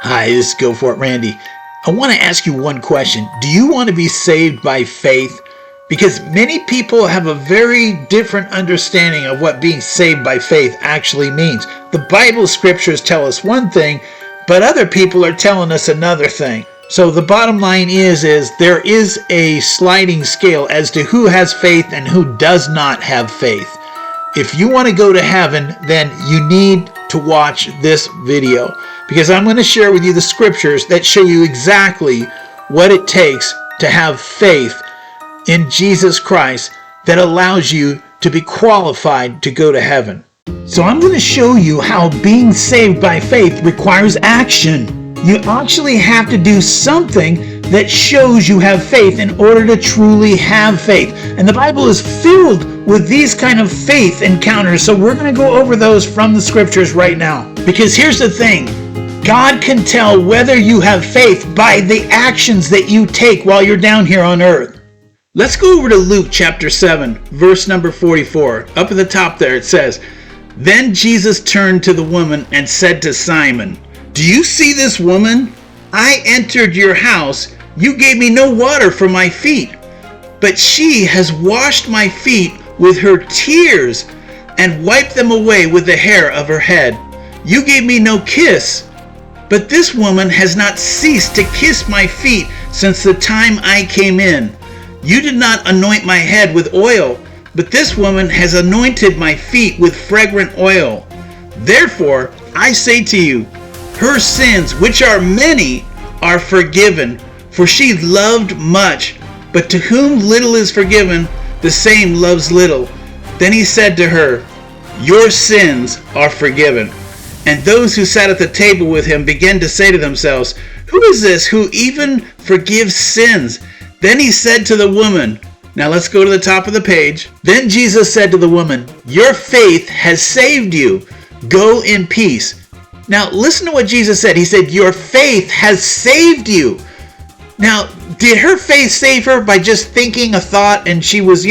Hi, this is Go For It Randy. I want to ask you one question. Do you want to be saved by faith? Because many people have a very different understanding of what being saved by faith actually means. The Bible scriptures tell us one thing, but other people are telling us another thing. So the bottom line is there is a sliding scale as to who has faith and who does not have faith. If you want to go to heaven, then you need to watch this video, because I'm going to share with you the scriptures that show you exactly what it takes to have faith in Jesus Christ that allows you to be qualified to go to heaven. So I'm going to show you how being saved by faith requires action. You actually have to do something that shows you have faith in order to truly have faith. And the Bible is filled with these kind of faith encounters. So we're going to go over those from the scriptures right now. Because here's the thing. God can tell whether you have faith by the actions that you take while you're down here on earth. Let's go over to Luke chapter 7, verse number 44. Up at the top there it says, "Then Jesus turned to the woman and said to Simon, 'Do you see this woman? I entered your house. You gave me no water for my feet, but she has washed my feet with her tears and wiped them away with the hair of her head. You gave me no kiss, but this woman has not ceased to kiss my feet since the time I came in. You did not anoint my head with oil, but this woman has anointed my feet with fragrant oil. Therefore, I say to you, her sins, which are many, are forgiven, for she loved much. But to whom little is forgiven, the same loves little.' Then he said to her, 'Your sins are forgiven.' And those who sat at the table with him began to say to themselves, 'Who is this who even forgives sins?' Then he said to the woman," now let's go to the top of the page. "Then Jesus said to the woman, 'Your faith has saved you. Go in peace.'" Now listen to what Jesus said. He said, "Your faith has saved you." Now, did her faith save her by just thinking a thought, and she was,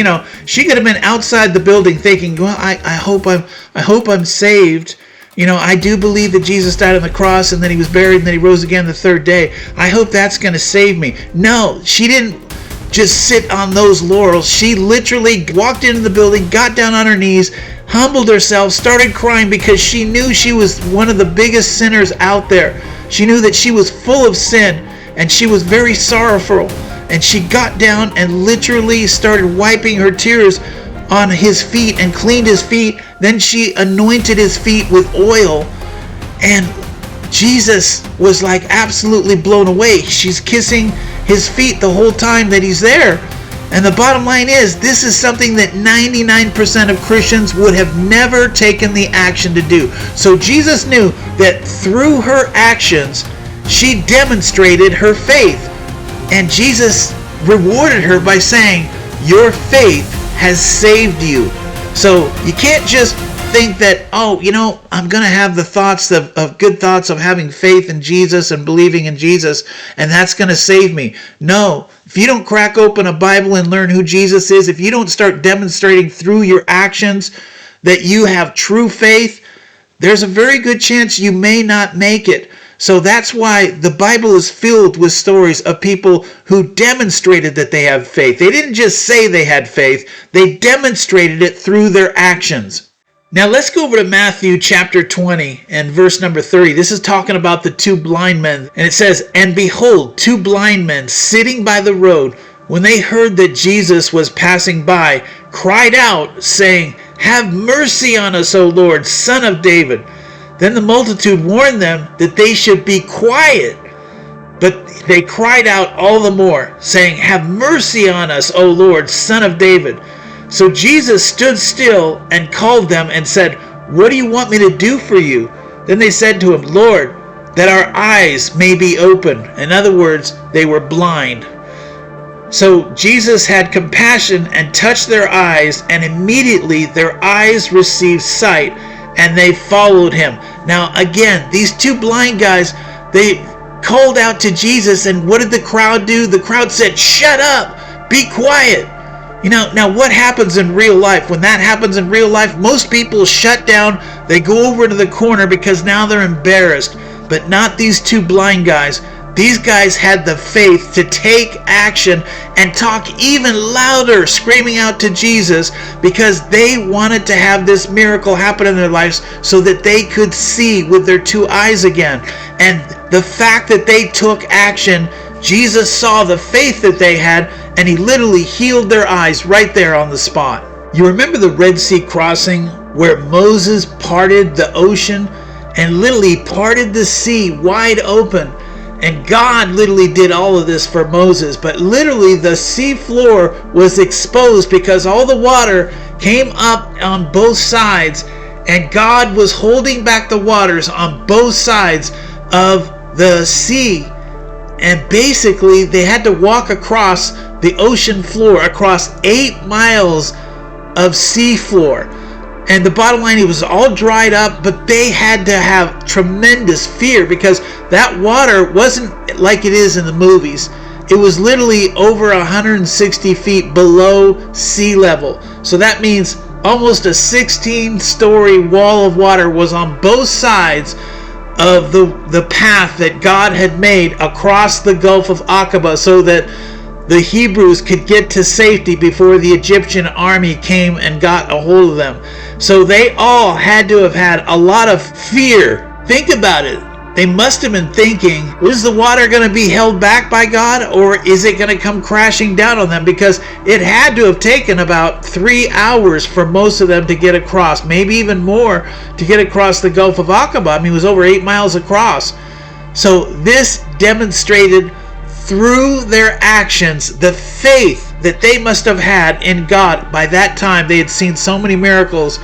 she could have been outside the building thinking, "Well, I hope I'm saved. I do believe that Jesus died on the cross and then he was buried and then he rose again the third day. I hope that's going to save me." No, she didn't just sit on those laurels. She literally walked into the building, got down on her knees, humbled herself, started crying because she knew she was one of the biggest sinners out there. She knew that she was full of sin and she was very sorrowful. And she got down and literally started wiping her tears on his feet and cleaned his feet. Then she anointed his feet with oil, and Jesus was like absolutely blown away. She's kissing his feet the whole time that he's there. And the bottom line is, this is something that 99% of Christians would have never taken the action to do. So Jesus knew that through her actions, she demonstrated her faith. And Jesus rewarded her by saying, "Your faith has saved you." So you can't just think that, I'm going to have the thoughts of good thoughts of having faith in Jesus and believing in Jesus, and that's going to save me. No, if you don't crack open a Bible and learn who Jesus is, if you don't start demonstrating through your actions that you have true faith, there's a very good chance you may not make it. So that's why the Bible is filled with stories of people who demonstrated that they have faith. They didn't just say they had faith, they demonstrated it through their actions. Now let's go over to Matthew chapter 20 and verse number 30. This is talking about the two blind men. And it says, "And behold, two blind men sitting by the road, when they heard that Jesus was passing by, cried out, saying, 'Have mercy on us, O Lord, Son of David.' Then the multitude warned them that they should be quiet. But they cried out all the more, saying, 'Have mercy on us, O Lord, Son of David.' So Jesus stood still and called them and said, 'What do you want me to do for you?' Then they said to him, 'Lord, that our eyes may be opened.'" In other words, they were blind. So Jesus had compassion and touched their eyes, and immediately their eyes received sight, and they followed him. Now again, these two blind guys, they called out to Jesus, and what did the crowd do? The crowd said, "Shut up, be quiet." Now what happens in real life? When that happens in real life, most people shut down, they go over to the corner because now they're embarrassed. but not these two blind guys. These guys had the faith to take action and talk even louder, screaming out to Jesus, because they wanted to have this miracle happen in their lives so that they could see with their two eyes again. And the fact that they took action, Jesus saw the faith that they had, and he literally healed their eyes right there on the spot. You remember the Red Sea crossing where Moses parted the ocean and literally parted the sea wide open? And God literally did all of this for Moses, but literally the sea floor was exposed because all the water came up on both sides, and God was holding back the waters on both sides of the sea. And basically they had to walk across the ocean floor, across 8 miles of sea floor. And the bottom line, it was all dried up, but they had to have tremendous fear because that water wasn't like it is in the movies. It was literally over 160 feet below sea level. So that means almost a 16-story wall of water was on both sides of the path that God had made across the Gulf of Aqaba so that the Hebrews could get to safety before the Egyptian army came and got a hold of them. So they all had to have had a lot of fear. Think about it. They must have been thinking, is the water going to be held back by God, or is it going to come crashing down on them? Because it had to have taken about 3 hours for most of them to get across, maybe even more, to get across the Gulf of Aqaba. I mean, it was over 8 miles across. So this demonstrated through their actions the faith that they must have had in God. By that time they had seen so many miracles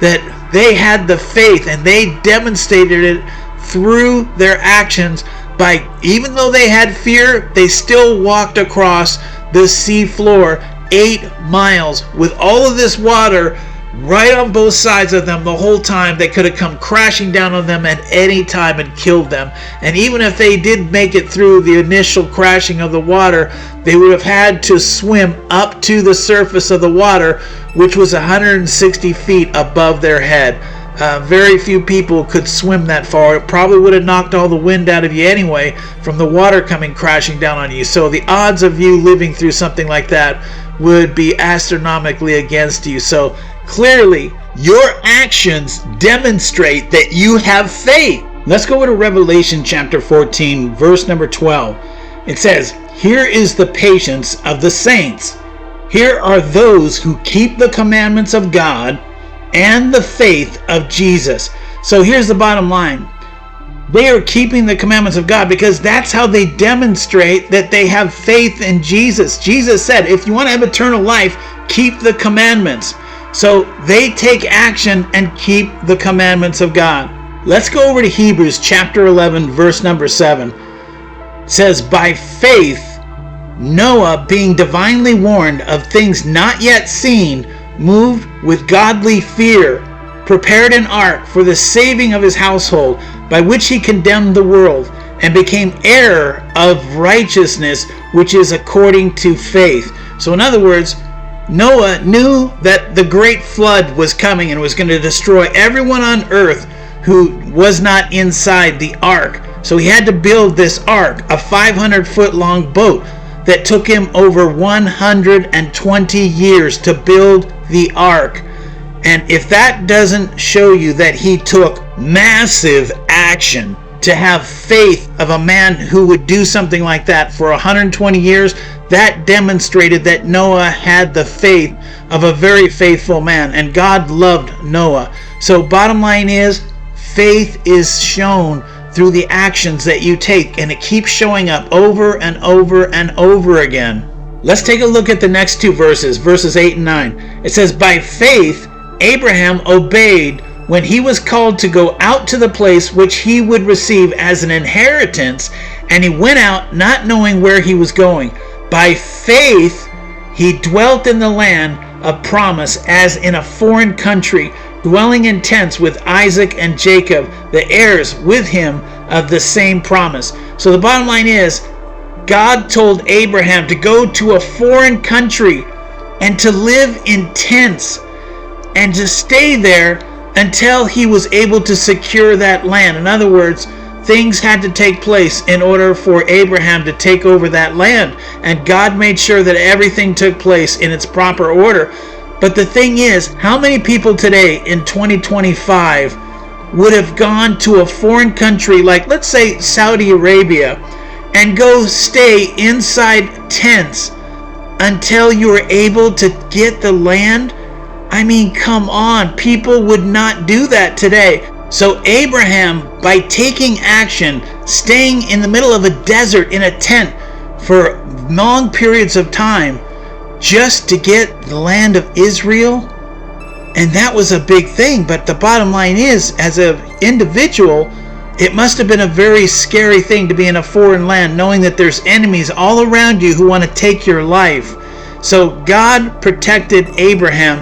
that they had the faith, and they demonstrated it through their actions. By even though they had fear, they still walked across the sea floor 8 miles with all of this water right on both sides of them the whole time. They could have come crashing down on them at any time and killed them. And even if they did make it through the initial crashing of the water, they would have had to swim up to the surface of the water, which was 160 feet above their head. Very few people could swim that far. It probably would have knocked all the wind out of you anyway from the water coming crashing down on you. So the odds of you living through something like that would be astronomically against you. So clearly, your actions demonstrate that you have faith. Let's go over to Revelation chapter 14, verse number 12. It says, "Here is the patience of the saints. Here are those who keep the commandments of God and the faith of Jesus." So here's the bottom line. They are keeping the commandments of God because that's how they demonstrate that they have faith in Jesus. Jesus said, if you want to have eternal life, keep the commandments. So they take action and keep the commandments of God. Let's go over to Hebrews chapter 11, verse number 7. It says, "By faith, Noah, being divinely warned of things not yet seen, moved with godly fear, prepared an ark for the saving of his household, by which he condemned the world, and became heir of righteousness, which is according to faith." So in other words, Noah knew that the great flood was coming and was going to destroy everyone on earth who was not inside the ark. So he had to build this ark, a 500-foot long boat that took him over 120 years to build the ark. And if that doesn't show you that he took massive action to have faith of a man who would do something like that for 120 years, that demonstrated that Noah had the faith of a very faithful man, and God loved Noah. So bottom line is, faith is shown through the actions that you take, and it keeps showing up over and over and over again. Let's take a look at the next two verses, verses 8 and 9. It says, "By faith Abraham obeyed when he was called to go out to the place which he would receive as an inheritance, and he went out not knowing where he was going. By faith he dwelt in the land of promise as in a foreign country, dwelling in tents with Isaac and Jacob, the heirs with him of the same promise." So the bottom line is, God told Abraham to go to a foreign country and to live in tents and to stay there until he was able to secure that land. In other words, things had to take place in order for Abraham to take over that land. And God made sure that everything took place in its proper order. But the thing is, how many people today in 2025 would have gone to a foreign country like, let's say, Saudi Arabia, and go stay inside tents until you were able to get the land? I mean, come on. People would not do that today. So Abraham, by taking action, staying in the middle of a desert in a tent for long periods of time just to get the land of Israel, and that was a big thing. But the bottom line is, as an individual, it must have been a very scary thing to be in a foreign land, knowing that there's enemies all around you who want to take your life. So God protected Abraham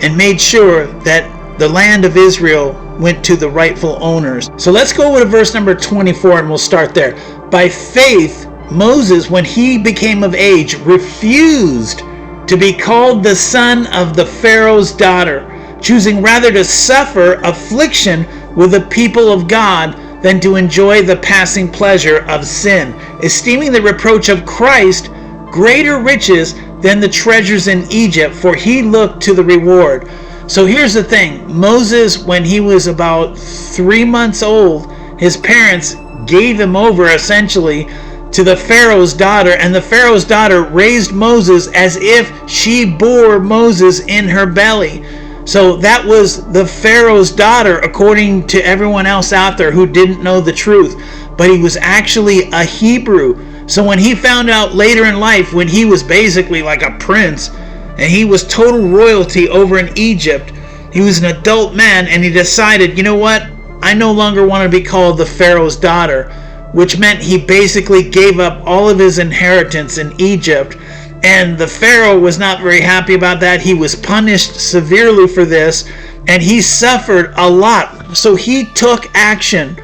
and made sure that the land of Israel went to the rightful owners. So let's go to verse number 24 and we'll start there. By faith, Moses, when he became of age, refused to be called the son of the Pharaoh's daughter, choosing rather to suffer affliction with the people of God than to enjoy the passing pleasure of sin, esteeming the reproach of Christ greater riches than the treasures in Egypt, for he looked to the reward. So here's the thing. Moses, when he was about 3 months old, his parents gave him over essentially to the Pharaoh's daughter, and the Pharaoh's daughter raised Moses as if she bore Moses in her belly. So that was the Pharaoh's daughter, according to everyone else out there who didn't know the truth. But he was actually a Hebrew. So when he found out later in life, when he was basically like a prince, and he was total royalty over in Egypt, he was an adult man, and he decided, you know what? I no longer want to be called the Pharaoh's daughter, which meant he basically gave up all of his inheritance in Egypt. And the Pharaoh was not very happy about that. He was punished severely for this, and he suffered a lot. So he took action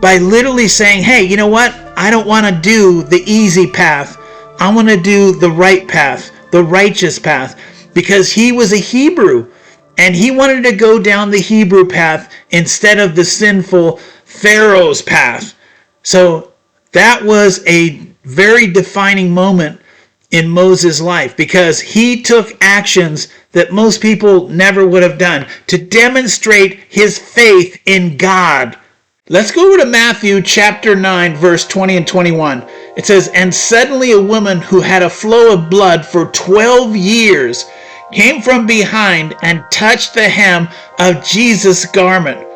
by literally saying, hey, you know what? I don't want to do the easy path. I want to do the right path, the righteous path, because he was a Hebrew, and he wanted to go down the Hebrew path instead of the sinful Pharaoh's path. So that was a very defining moment in Moses' life, because he took actions that most people never would have done to demonstrate his faith in God. Let's go over to Matthew chapter 9, verse 20 and 21. It says, and suddenly a woman who had a flow of blood for 12 years came from behind and touched the hem of Jesus' garment.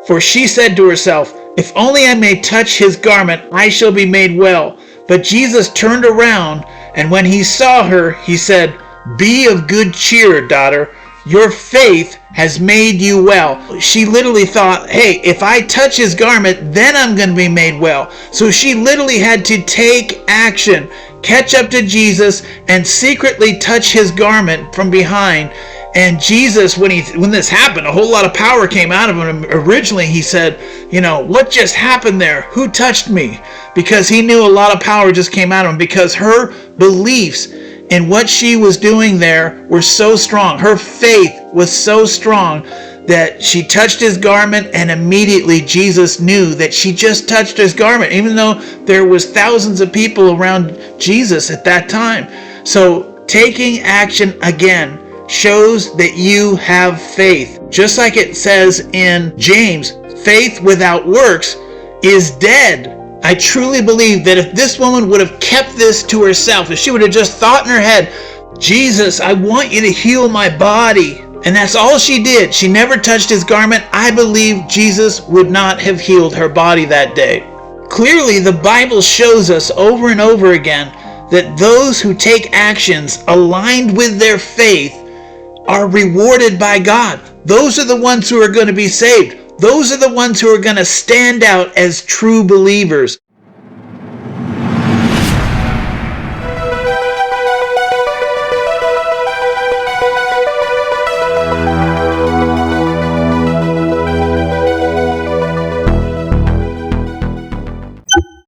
For she said to herself, if only I may touch his garment, I shall be made well. But Jesus turned around, and when he saw her, he said, be of good cheer, daughter. Your faith has made you well. She literally thought, hey, if I touch his garment, then I'm going to be made well. So she literally had to take action, catch up to Jesus, and secretly touch his garment from behind. And Jesus, when this happened, a whole lot of power came out of him. Originally, he said, what just happened there? Who touched me? Because he knew a lot of power just came out of him, because her beliefs in what she was doing there were so strong. Her faith was so strong that she touched his garment, and immediately Jesus knew that she just touched his garment, even though there was thousands of people around Jesus at that time. So taking action again shows that you have faith. Just like it says in James, faith without works is dead. I truly believe that if this woman would have kept this to herself, if she would have just thought in her head, Jesus, I want you to heal my body, and that's all she did, she never touched his garment, I believe Jesus would not have healed her body that day. Clearly, the Bible shows us over and over again that those who take actions aligned with their faith are rewarded by God. Those are the ones who are going to be saved. Those are the ones who are going to stand out as true believers.